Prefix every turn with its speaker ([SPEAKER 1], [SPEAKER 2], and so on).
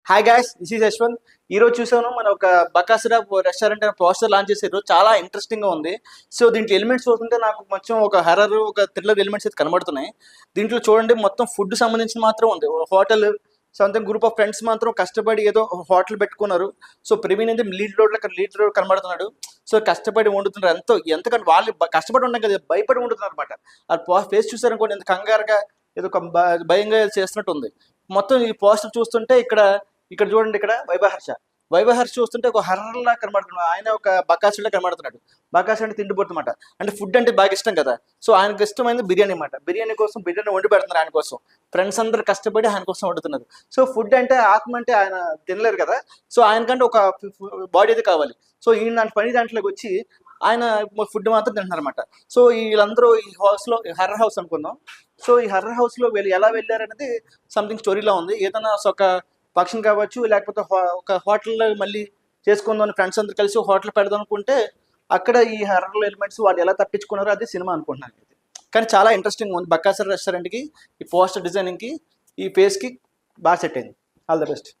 [SPEAKER 1] Hi guys, this is Yashwant. ఈ రోజు చూసాను మన ఒక బకాసుర రెస్టారెంట్ అనే పోస్టర్ లాంచ్ చేశారు. చాలా ఇంట్రెస్టింగ్ గా ఉంది. సో దీంట్లో ఎలిమెంట్స్ చూస్తుంటే నాకు కొంచెం ఒక హర్రర్, ఒక థ్రిల్లర్ ఎలిమెంట్స్ అయితే కనబడుతున్నాయి. దీంట్లో చూడండి, మొత్తం ఫుడ్ సంబంధించిన మాత్రం ఉంది. హోటల్ సొంతం గ్రూప్ ఆఫ్ ఫ్రెండ్స్ మాత్రం కష్టపడి ఏదో హోటల్ పెట్టుకున్నారు. సో ప్రవీణ్ అయితే లీడ్ రోడ్ కనబడుతున్నాడు. సో కష్టపడి వండుతున్నారు. ఎంతకంటే వాళ్ళు కష్టపడి ఉండడం కదా, భయపడి వండుతున్నారు అనమాట. ఆ ఫేస్ చూసారనుకోండి, ఎంత కంగారుగా ఏదో ఒక భయంగా చేస్తున్నట్టు ఉంది. మొత్తం ఈ పోస్టర్ చూస్తుంటే ఇక్కడ చూడండి, ఇక్కడ వైభహర్ష చూస్తుంటే ఒక హర్రర్లా కనబడుతున్నాడు. ఆయన ఒక బకాసులా కనబడుతున్నాడు. బకాసు అంటే తిండిపోతున్నమాట. అంటే ఫుడ్ అంటే బాగా ఇష్టం కదా. సో ఆయనకు ఇష్టమైనది బిర్యానీ అనమాట. బిర్యానీ కోసం బిర్యానీ వండి పెడుతున్నారు ఆయన కోసం. ఫ్రెండ్స్ అందరూ కష్టపడి ఆయన కోసం వండుతున్నారు. సో ఫుడ్ అంటే ఆత్మ అంటే ఆయన తినలేరు కదా. సో ఆయనకంటే ఒక బాడీ అయితే కావాలి. సో ఈయన పని దాంట్లోకి వచ్చి ఆయన ఫుడ్ మాత్రం తింటున్నారు అనమాట. సో వీళ్ళందరూ ఈ హౌస్లో, హర్రర్ హౌస్ అనుకుందాం. సో ఈ హర్రర్ హౌస్లో వీళ్ళు ఎలా వెళ్ళారనేది సంథింగ్ స్టోరీలో ఉంది. ఏదైనా ఒక ఫంక్షన్ కావచ్చు, లేకపోతే ఒక హోటల్లో మళ్ళీ చేసుకుందాం, ఫ్రెండ్స్ అందరు కలిసి హోటల్ పెడదాం అనుకుంటే అక్కడ ఈ హర్రర్ ఎలిమెంట్స్ వాళ్ళు ఎలా తప్పించుకున్నారో అది సినిమా అనుకుంటున్నాను. కానీ చాలా ఇంట్రెస్టింగ్ ఉంది. బక్కాసర్ రెస్టారెంట్కి, ఈ పోస్టర్ డిజైనింగ్కి, ఈ ఫేస్కి బాగా సెట్ అయింది. All the best.